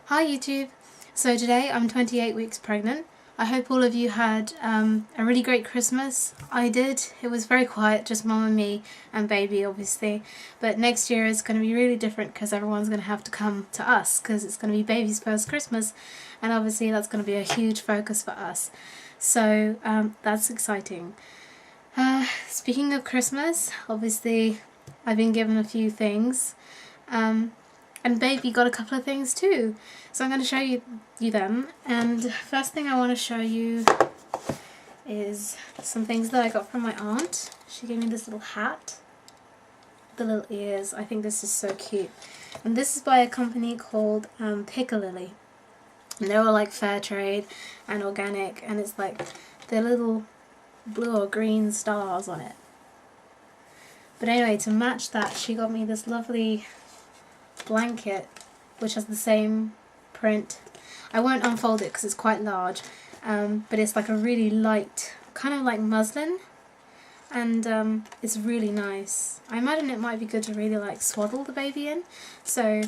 Hi YouTube! So today I'm 28 weeks pregnant. I hope all of you had a really great Christmas. I did. It was very quiet, just mum and me and baby obviously. But next year is going to be really different because everyone's going to have to come to us because it's going to be baby's first Christmas, and obviously that's going to be a huge focus for us. So that's exciting. Speaking of Christmas, obviously I've been given a few things. And baby got a couple of things too. So I'm going to show you them. And first thing I want to show you is some things that I got from my aunt. She gave me this little hat. The little ears. I think this is so cute. And this is by a company called Piccalilli. And they're all like fair trade and organic. And it's like they're little blue or green stars on it. But anyway, to match that, she got me this lovely blanket which has the same print. I won't unfold it because it's quite large, but it's like a really light, kind of like muslin, and it's really nice. I imagine it might be good to really like swaddle the baby in, so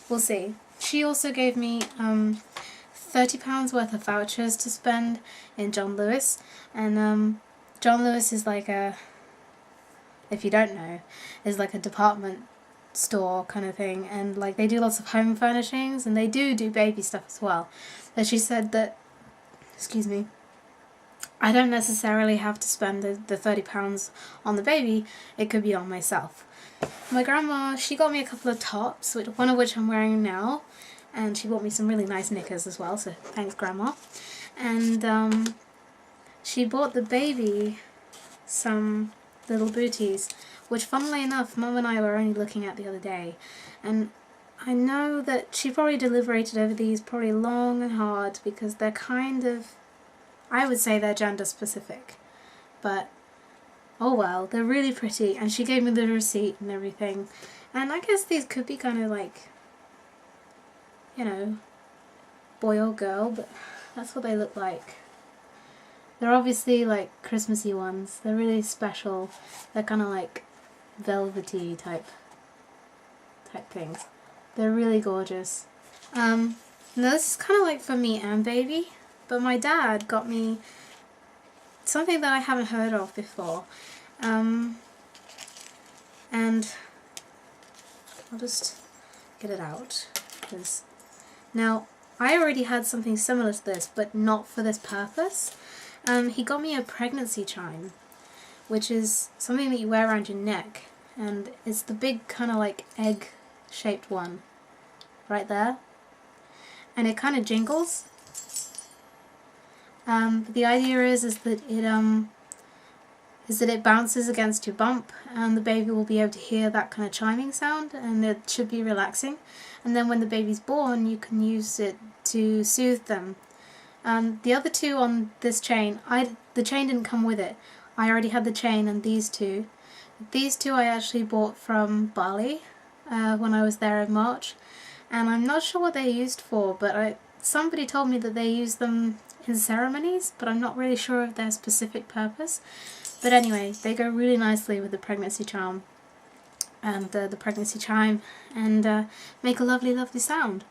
we'll see. She also gave me £30 worth of vouchers to spend in John Lewis, and John Lewis is like a, if you don't know, is like a department store kind of thing, and like they do lots of home furnishings, and they do baby stuff as well. But she said that, excuse me, I don't necessarily have to spend the £30 on the baby, it could be on myself. My grandma, she got me a couple of tops, one of which I'm wearing now, and she bought me some really nice knickers as well, so thanks grandma. And she bought the baby some little booties, which funnily enough mum and I were only looking at the other day, and I know that she probably deliberated over these probably long and hard because they're kind of, I would say they're gender specific, but oh well, they're really pretty, and she gave me the receipt and everything, and I guess these could be kind of like, you know, boy or girl, but that's what they look like. They're obviously like Christmassy ones. They're really special. They're kind of like velvety type things. They're really gorgeous. Now this is kind of like for me and baby, but my dad got me something that I haven't heard of before. And I'll just get it out, because now I already had something similar to this, but not for this purpose. He got me a pregnancy chime, which is something that you wear around your neck, and it's the big kind of like egg shaped one right there, and it kind of jingles. But the idea is that it bounces against your bump, and the baby will be able to hear that kind of chiming sound, and it should be relaxing. And then when the baby's born, you can use it to soothe them. The other two on this chain, the chain didn't come with it. I already had the chain and these two. These two I actually bought from Bali when I was there in March, and I'm not sure what they're used for, but somebody told me that they use them in ceremonies, but I'm not really sure of their specific purpose. But anyway, they go really nicely with the pregnancy charm and the pregnancy chime, and make a lovely, lovely sound.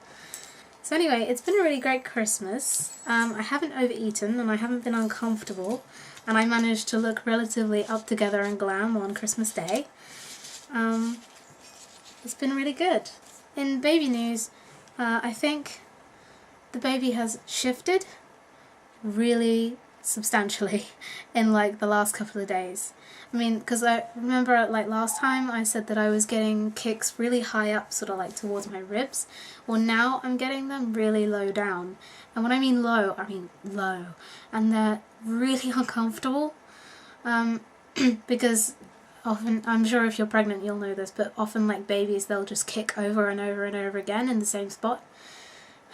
So anyway, it's been a really great Christmas. I haven't overeaten and I haven't been uncomfortable, and I managed to look relatively up together and glam on Christmas Day. It's been really good. In baby news, I think the baby has shifted really substantially in like the last couple of days. I mean, because I remember like last time I said that I was getting kicks really high up, sort of like towards my ribs. Well, now I'm getting them really low down, and when I mean low, I mean low, and they're really uncomfortable, because often, I'm sure if you're pregnant you'll know this, but often like babies, they'll just kick over and over and over again in the same spot.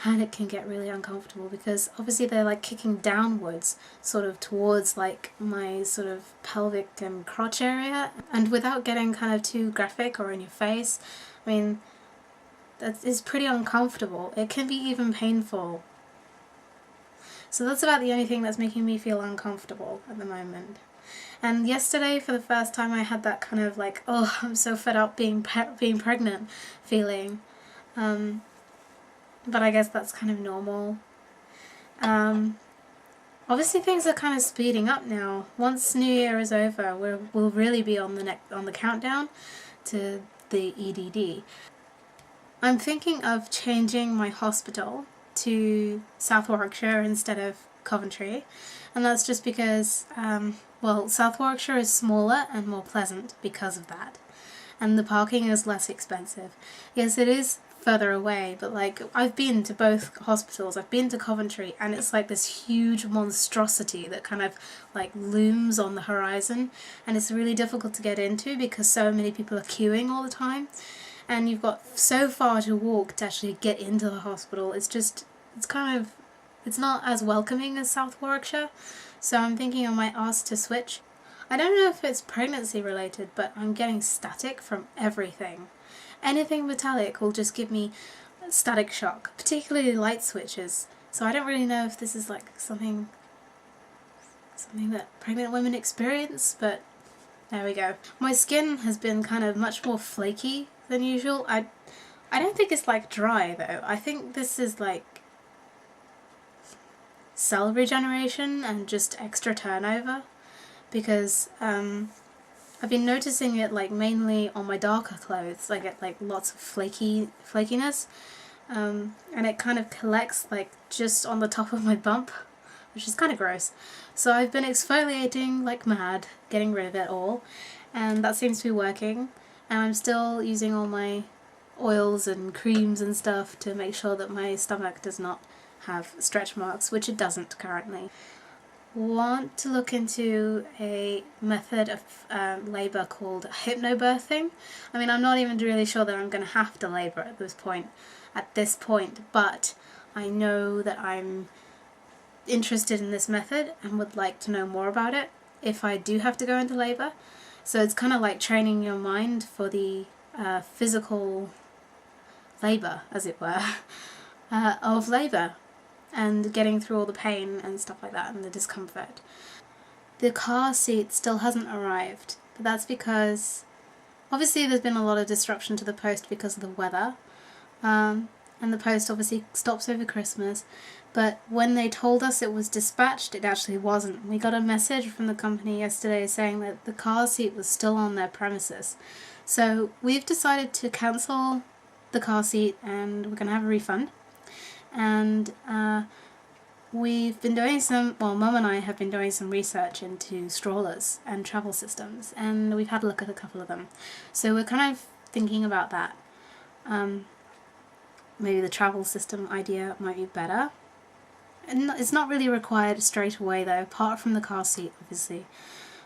And it can get really uncomfortable because obviously they're like kicking downwards, sort of towards like my sort of pelvic and crotch area. And without getting kind of too graphic or in your face, I mean, that is pretty uncomfortable. It can be even painful. So that's about the only thing that's making me feel uncomfortable at the moment. And yesterday, for the first time, I had that kind of like, oh, I'm so fed up being pregnant feeling. but I guess that's kind of normal. Obviously things are kind of speeding up now. Once New Year is over, we'll really be on the countdown to the EDD. I'm thinking of changing my hospital to South Warwickshire instead of Coventry, and that's just because, well, South Warwickshire is smaller and more pleasant because of that, and the parking is less expensive. Yes, it is further away, but like, I've been to both hospitals. I've been to Coventry, and it's like this huge monstrosity that kind of like looms on the horizon, and it's really difficult to get into because so many people are queuing all the time, and you've got so far to walk to actually get into the hospital. It's not as welcoming as South Warwickshire, so I'm thinking I might ask to switch. I don't know if it's pregnancy related, but I'm getting static from everything. Anything metallic will just give me static shock, particularly light switches. So I don't really know if this is like something that pregnant women experience, but there we go. My skin has been kind of much more flaky than usual. I don't think it's like dry though. I think this is like cell regeneration and just extra turnover, because I've been noticing it like mainly on my darker clothes. I get like lots of flakiness, and it kind of collects like just on the top of my bump, which is kind of gross. So I've been exfoliating like mad, getting rid of it all, and that seems to be working. And I'm still using all my oils and creams and stuff to make sure that my stomach does not have stretch marks, which it doesn't currently. Want to look into a method of labour called hypnobirthing. I mean, I'm not even really sure that I'm going to have to labour at this point, but I know that I'm interested in this method and would like to know more about it if I do have to go into labour. So it's kind of like training your mind for the physical labour, as it were, of labour, and getting through all the pain and stuff like that and the discomfort. The car seat still hasn't arrived, but that's because obviously there's been a lot of disruption to the post because of the weather, and the post obviously stops over Christmas, but when they told us it was dispatched, it actually wasn't. We got a message from the company yesterday saying that the car seat was still on their premises. So we've decided to cancel the car seat and we're going to have a refund. And we've been doing Mum and I have been doing some research into strollers and travel systems, and we've had a look at a couple of them. So we're kind of thinking about that. Maybe the travel system idea might be better. And it's not really required straight away though, apart from the car seat, obviously.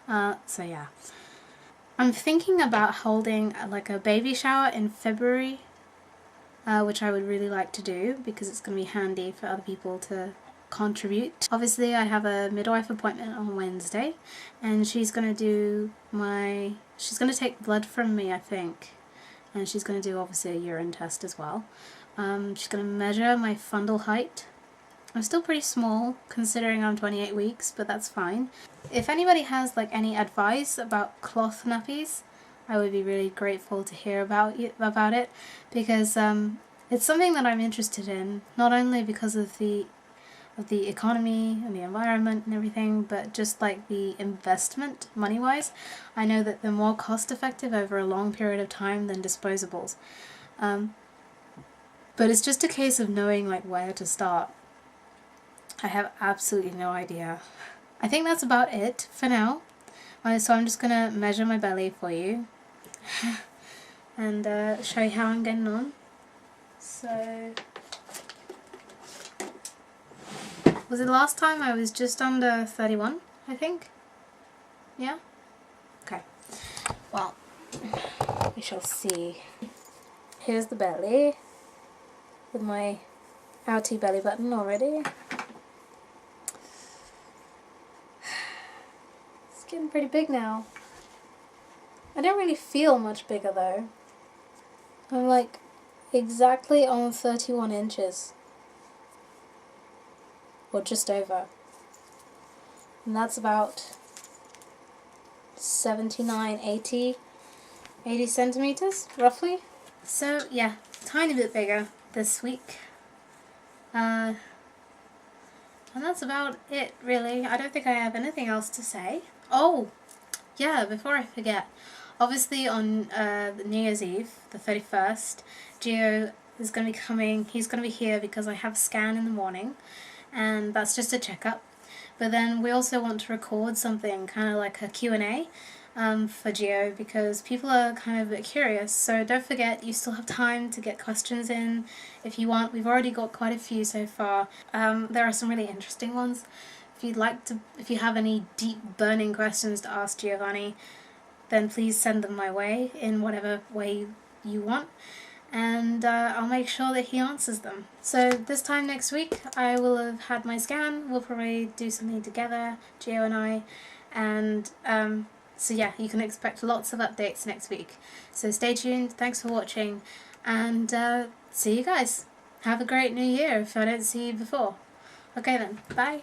So yeah. I'm thinking about holding like a baby shower in February, which I would really like to do because it's going to be handy for other people to contribute. Obviously I have a midwife appointment on Wednesday, and she's going to take blood from me, I think, and she's going to do obviously a urine test as well. She's going to measure my fundal height. I'm still pretty small considering I'm 28 weeks, but that's fine. If anybody has like any advice about cloth nappies, I would be really grateful to hear about it, because it's something that I'm interested in, not only because of the economy and the environment and everything, but just like the investment money-wise. I know that they're more cost-effective over a long period of time than disposables. But it's just a case of knowing like where to start. I have absolutely no idea. I think that's about it for now. So I'm just going to measure my belly for you and show you how I'm getting on. So, was it last time I was just under 31, I think? Yeah? Okay. Well, we shall see. Here's the belly with my outie belly button already. It's getting pretty big now. I don't really feel much bigger though. I'm like exactly on 31 inches. Or just over. And that's about 80 centimeters, roughly. So yeah, tiny bit bigger this week. And that's about it, really. I don't think I have anything else to say. Oh, yeah, before I forget. Obviously on New Year's Eve, the 31st, Gio is going to be coming. He's going to be here because I have a scan in the morning, and that's just a checkup. But then we also want to record something, kind of like a Q&A for Gio, because people are kind of a bit curious. So don't forget, you still have time to get questions in if you want. We've already got quite a few so far. There are some really interesting ones. If you have any deep burning questions to ask Giovanni, then please send them my way in whatever way you want, and I'll make sure that he answers them. So this time next week I will have had my scan. We'll probably do something together, Gio and I, and so yeah, you can expect lots of updates next week. So stay tuned, thanks for watching, and see you guys. Have a great new year if I don't see you before. Okay then, bye.